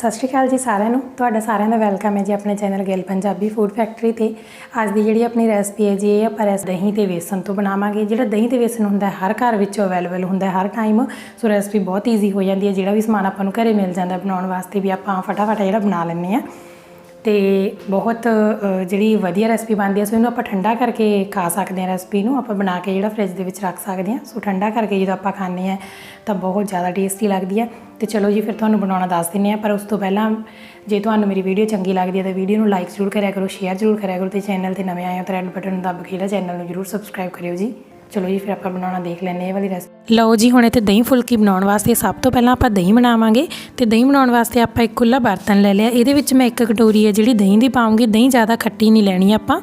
सत श्री अकाल जी सारिਆਂ ਨੂੰ ਤੁਹਾਡਾ ਸਾਰਿਆਂ ਦਾ ਵੈਲਕਮ ਹੈ ਜੀ ਆਪਣੇ channel Gill Punjabi food factory ਤੇ। ਅੱਜ ਦੀ ਜਿਹੜੀ ਆਪਣੀ ਰੈਸਪੀ ਹੈ ਜੀ ਇਹ ਆਪਾਂ ਦਹੀਂ ਤੇ ਵੇਸਣ ਤੋਂ ਬਣਾਵਾਂਗੇ। ਜਿਹੜਾ ਦਹੀਂ ਤੇ ਵੇਸਣ ਹੁੰਦਾ ਹਰ ਘਰ ਵਿੱਚ ਅਵੇਲੇਬਲ ਹੁੰਦਾ ਹਰ ਟਾਈਮ। ਸੋ ਰੈਸਪੀ ਬਹੁਤ ਈਜ਼ੀ ਹੋ ਜਾਂਦੀ ਹੈ। ਜਿਹੜਾ ਵੀ ਸਮਾਨ ਆਪਾਂ ਨੂੰ ਘਰੇ ਮਿਲ ਜਾਂਦਾ ਬਣਾਉਣ ਵਾਸਤੇ ਵੀ ਆਪਾਂ ਫਟਾਫਟ ਜਿਹੜਾ ਬਣਾ ਲੈਂਦੇ ਆ ਤੇ बहुत जी वधिया रेसिपी बनती है। सो इनू आप ठंडा करके खा सकते हैं। रेसिपी नू आप बना के जो फ्रिज के रख सकते हैं। सो ठंडा करके जो आप खाने हैं तो बहुत ज़्यादा टेस्टी लगती है। तो चलो जी फिर तुहानू बनाना दस दिंदे हैं। पर उस तो पहला जे तुहानू मेरी वीडियो चंगी लगती है तो वीडियो नू लाइक जरूर करा करो, शेयर जरूर करा करो। तो चैनल पर नवे आए हो तो रेड बटन दब के चैनल में जरूर सबसक्राइब करियो जी। चलो जी फिर आप बनाना देख लें ये वाली रेसिपी। लो जी हुणे इत्थे दही फुल्की बनाउण वास्ते सब तो पहलां आपां दही बनावांगे। ते दही बनाउण वास्ते आपां एक खुला बर्तन ले लिया। इहदे विच मैं एक कटोरी है जिहड़ी दही दी पाऊंगी। दही ज़्यादा खट्टी नहीं लैनी आपां।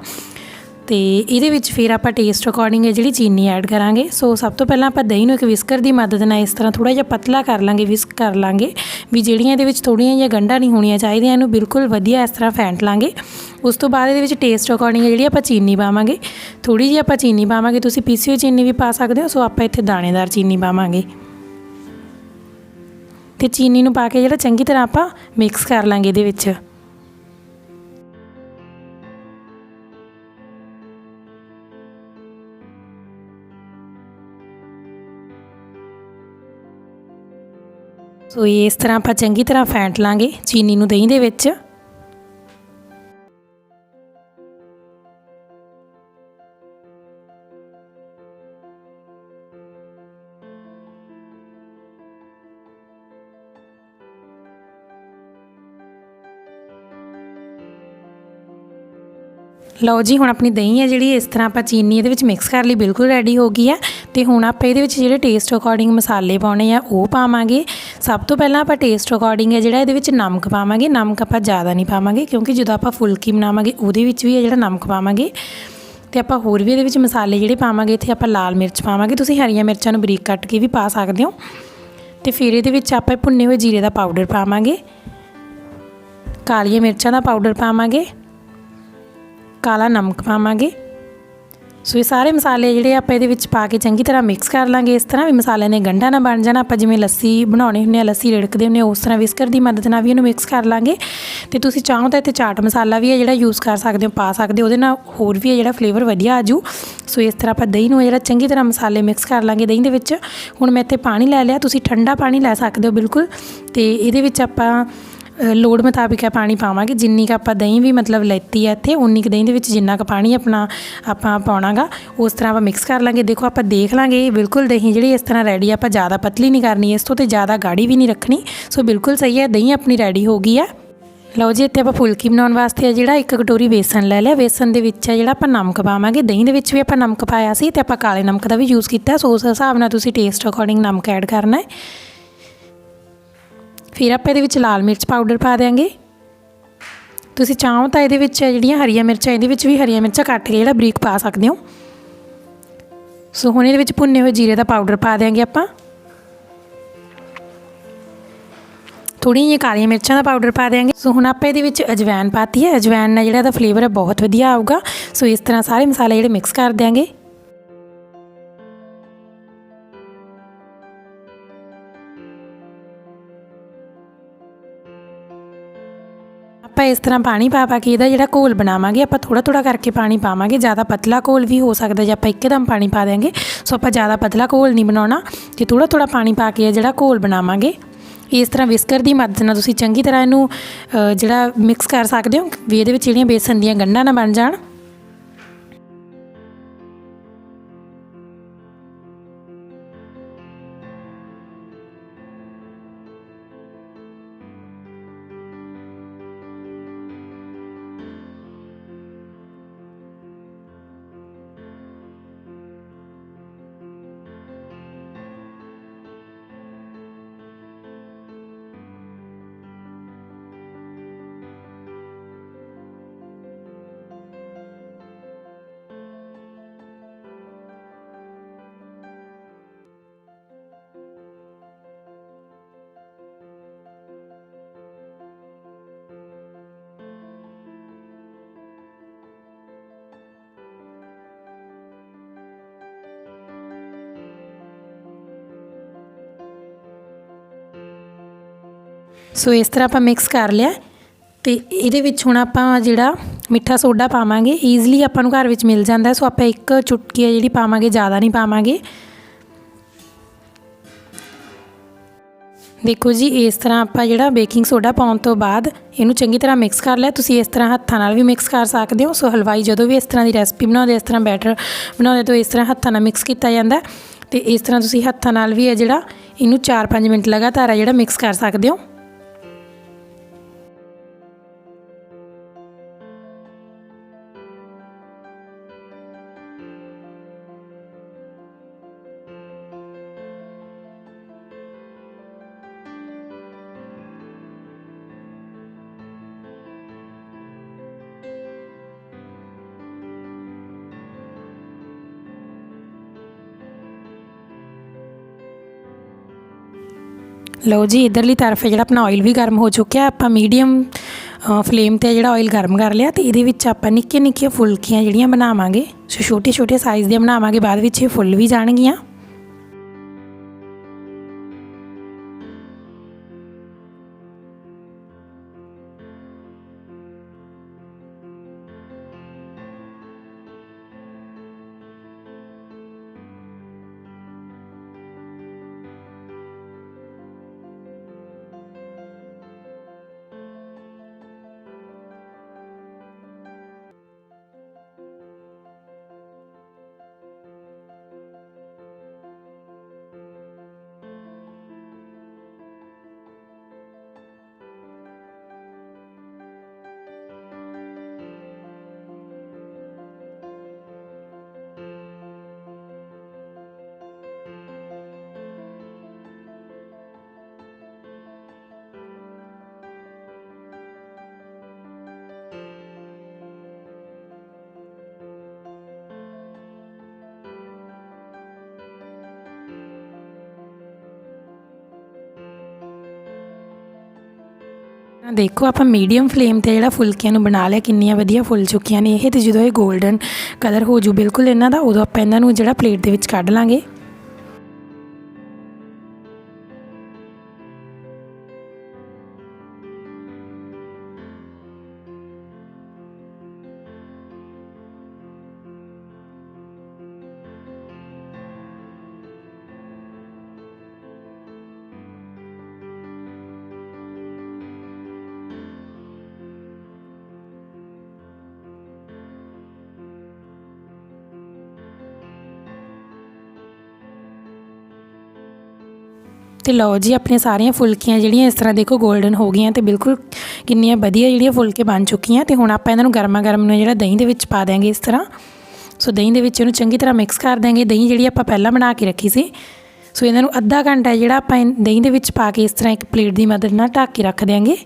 तो ये फिर आप टेस्ट अकॉर्डिंग है जी चीनी ऐड करांगे। सो सब तो पहला आप दही एक विस्कर की मदद नाल इस तरह थोड़ा जिहा पतला कर लांगे, विस्क कर लांगे भी जिहड़ियां इहदे विच थोड़ियां जिहा गंढां नहीं होणियां चाहिदियां। इहनूं बिल्कुल वधिया इस तरह फेंट लांगे। उस तो बाद इहदे विच टेस्ट अकॉर्डिंग है जी आप चीनी पावांगे। थोड़ी जी आप चीनी पावांगे, तुसीं पीसी हुई चीनी भी पा सकदे हो। सो आप इत्थे दाणेदार चीनी पावांगे ते चीनी नूं पा के जिहड़ा चंगी तरह आप मिक्स कर लांगे इहदे विच। सो ये इस तरह आप चंगी तरह फेंट लांगे चीनी नूं दही दे विच। लो जी हुण अपनी दही है जी इस तरह आप चीनी ये मिक्स कर ली, बिल्कुल रेडी हो गई है। तो हुण आप ये टेस्ट अकॉर्डिंग मसाले पाने हैं वो पावांगे। सब तो पहला आप टेस्ट अकॉर्डिंग है जिहड़ा ये नमक पावांगे। नमक आप ज़्यादा नहीं पावांगे क्योंकि जो आप फुल्की बनावांगे उहदे विच भी है जिहड़ा नमक पावांगे। तो आप होर भी ये मसाले जिहड़े पावांगे। इत्थे आप लाल मिर्च पावांगे, तुसीं हरियां मिर्चां नूं बरीक कट के भी पा सकदे हो। तो फिर ये आप भुन्ने हुए जीरे का पाउडर पावांगे, कालियां मिर्चां का पाउडर पावांगे, काला नमक पावांगे। सो ये सारे मसाले जिहड़े आप इहदे विच पा के चंगी तरह मिक्स कर लांगे। इस तरह भी मसाले ने गंढा ना बन जाना। आप जिवें लस्सी बनाउणी हुंदी है, लस्सी रिड़कदे हुंदे उस तरह विस्कर की मदद नाल भी इहनूं मिक्स कर लांगे। तो तुसीं चाहो तो इत्थे चाट मसाला भी है जिहड़ा यूज़ कर सकदे हो, पा सकदे हो। उहदे नाल होर भी है जिहड़ा फ्लेवर वधिया आजू। सो इस तरह आप दही नूं जिहड़ा चंगी तरह मसाले मिक्स कर लांगे दही दे विच। हुण मैं इत्थे पानी लै लिया, तुसीं ठंडा पानी लै सकदे हो बिल्कुल। तो इहदे विच आपां लोड़ मुताबिक है पानी पावांगे। जिन्नी क आप दही भी मतलब लैती है इत्थे उन्नी क दही दे विच जिन्ना क पानी अपना आपां पाउणा गा उस तरह आप मिक्स कर लांगे। देखो आप देख लांगे बिल्कुल दही जिहड़ी इस तरह रेडी। आप ज़्यादा पतली नहीं करनी, इस तो ज़्यादा गाढ़ी भी नहीं रखनी। सो बिल्कुल सही है, दही अपनी रेडी हो गई है। लो जी इत्थे आप फुल्की बनाउण वास्ते है जिहड़ा एक कटोरी बेसन ले लिया। बेसन दे विच है जिहड़ा आप नमक पावांगे। दही दे विच भी आप नमक पाया सी ते आप काले नमक का भी यूज़ किया। सो उस हिसाब नाल तुसीं टेस्ट अकॉर्डिंग नमक ऐड करना है। फिर आप ये लाल मिर्च पाउडर पा देंगे। तुसीं चाहो तो ये जिहड़ियां हरियां मिर्चां ये भी हरियां मिर्चां कट के जिहड़ा बरीक पा सकते हो। सो हुण ये भुन्ने हुए जीरे का पाउडर पा देंगे आप। थोड़ी जी कालियां मिर्चां का पाउडर पा देंगे। सो हुण आप ये अजवैन पाती है। अजवैन नाल जिहड़ा फ्लेवर है बहुत वधिया आऊगा। सो इस तरह सारे मसाले जिहड़े मिक्स कर देंगे। आप इस तरह पानी पा के इहदा जिहड़ा घोल बनावांगे। आप थोड़ा थोड़ा करके पानी पावांगे, ज़्यादा पतला घोल भी हो सकता है। आप एकदम पानी पा देंगे। सो आप ज़्यादा पतला घोल नहीं बनाना, तो थोड़ा थोड़ा पानी पा के जिहड़ा घोल बनावांगे। इस तरह विस्कर की मदद नाल तुसीं चंगी तरह इहनूं जिहड़ा मिक्स कर सकदे हो भी इहदे विच जिहड़ियां बेसन दीयां गंढां ना बन जाण। सो इस तरह आपां मिक्स कर लिया। तो ये हुण आपां जिहड़ा मिठा सोडा पावांगे, ईजली आपां नूं घर विच मिल जांदा। सो आपां एक चुटकी है जिहड़ी पावांगे, ज़्यादा नहीं पावांगे। देखो जी, इस तरह आपां जिहड़ा बेकिंग सोडा पाउण तो बाद इहनूं चंगी तरह मिक्स कर लिया। तुसीं इस तरह हत्थां नाल भी मिक्स कर सकदे हो। सो हलवाई जदों भी इस तरह की रेसिपी बनाउंदे, इस तरह बैटर बनाउंदे, तो इस तरह हत्थां नाल मिक्स किया जाता। तो इस तरह तुसीं हत्थां नाल भी है जिहड़ा इहनूं 4-5 मिनट लगातार है जिहड़ा मिक्स कर सकदे हो। लो जी, इधरली तरफ है जिहड़ा अपना ऑयल भी गर्म हो चुका है। आपां मीडियम फ्लेम ते जिहड़ा ऑयल गर्म कर लिया। तो ये आपां निक्कियां निक्कियां फुल्कियां जिहड़ियां बनावांगे। सो छोटे छोटे साइज़ दियां बनावांगे, बाद विच ये फुੱਲ भी जाणगियां। देखो, आप मीडियम फ्लेम ते जिहड़ा फुल्कियां नूं बना लिया, किन्नियां वधिया फुੱਲ चुकियां ने ये। तो जो ये गोल्डन कलर हो जू बिल्कुल इन्हां दा, उदों आपां इन्हां नूं जिहड़ा प्लेट दे विच कढ लांगे। तो लो जी, अपनी सारिया फुल्कियां जिहड़ियां इस तरह देखो गोल्डन हो गई। तो बिल्कुल किन्नियां वधिया जिहड़ियां फुल्के बन चुकियां। तो हुण आपां इन्हां नूं गर्मा गर्म नूं जिहड़ा दही दे विच पा देंगे इस तरह। सो दही दे विच इहनूं चंगी तरह मिक्स कर देंगे। दही जिहड़ी आपां पहलां बना के रखी सी। सो इन्हां नूं अद्धा घंटा जिहड़ा आपां दही दे विच पा के इस तरह एक प्लेट की मदद नाल ढक के रख देंगे।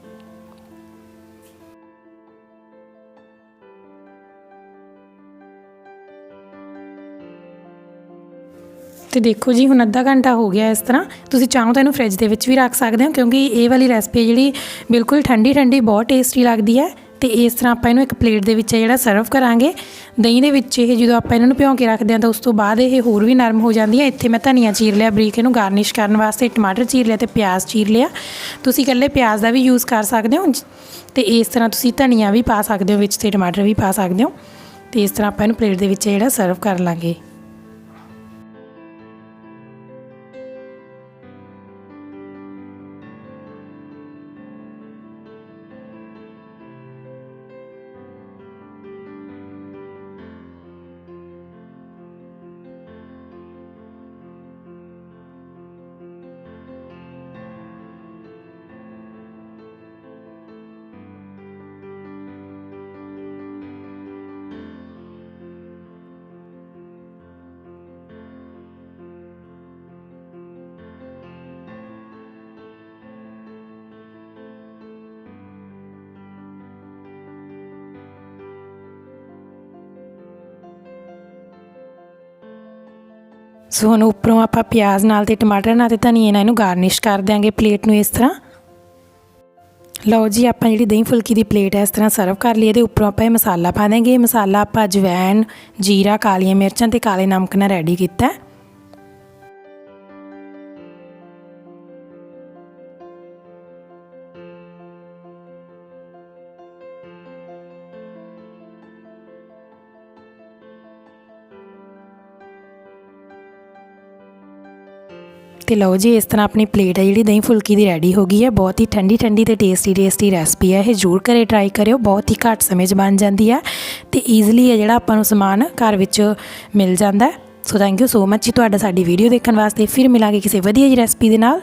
तो देखो जी, हुण अद्धा घंटा हो गया इस तरह। तुसीं चाहो तो इहनूं फ्रिज दे विच भी रख सकदे हो, क्योंकि ये वाली रेसिपी जिहड़ी बिल्कुल ठंडी ठंडी बहुत टेस्टी लगदी है। तो इस तरह आपां इहनूं एक प्लेट दे विच जिहड़ा सर्व करांगे। दही दे विच ये जदों आपां इहनूं भिओं के रखदे हां तो उस तो बाद ये होर भी नरम हो जांदी है। इत्थे मैं धनिया चीर लिया बरीक, इहनूं गार्निश करन वास्ते टमाटर चीर लिया, तो प्याज चीर लिया। तुसीं इकल्ले प्याज दा भी यूज़ कर सकदे हो। तो इस तरह तुसीं धनिया भी पा सकदे हो विच, ते टमाटर भी पा सकदे हो। तो इस तरह आपां इहनूं प्लेट दे विच जिहड़ा सर्व कर लांगे। सो हुण उपरों आपां प्याज नाल ते टमाटर नाल ते धनिए नाल इहनूं गार्निश कर देंगे प्लेट नूं इस तरह। लो जी, आपां जिहड़ी दही फुल्की दी प्लेट है इस तरह सर्व कर लिए। उपरों आपां मसाला पा देंगे। मसाला आपां अजवैन, जीरा, कालियां मिर्चां ते काले नमक नाल रेडी कीता है। ਤੇ ਲਓ ਜੀ ਇਸ ਤਰ੍ਹਾਂ ਆਪਣੀ ਪਲੇਟ ਹੈ ਜਿਹੜੀ ਦਹੀਂ ਫੁਲਕੀ ਦੀ ਰੈਡੀ ਹੋ ਗਈ ਹੈ। ਬਹੁਤ ਹੀ ਠੰਡੀ ਠੰਡੀ ਤੇ ਟੇਸਟੀ ਰੈਸਪੀ ਹੈ ਇਹ, ਜ਼ਰੂਰ ਘਰੇ ਟਰਾਈ ਕਰਿਓ। ਬਹੁਤ ਹੀ ਘੱਟ ਸਮੇਂ 'ਚ ਬਣ ਜਾਂਦੀ ਹੈ ਤੇ ਈਜ਼ੀਲੀ ਹੈ ਜਿਹੜਾ ਆਪਾਂ ਨੂੰ ਸਮਾਨ ਘਰ ਵਿੱਚ ਮਿਲ ਜਾਂਦਾ। ਸੋ ਥੈਂਕ ਯੂ ਸੋ ਮੱਚ ਜੀ ਤੁਹਾਡਾ ਸਾਡੀ ਵੀਡੀਓ ਦੇਖਣ ਵਾਸਤੇ। ਫਿਰ ਮਿਲਾਂਗੇ ਕਿਸੇ ਵਧੀਆ ਜੀ ਰੈਸਪੀ ਦੇ ਨਾਲ।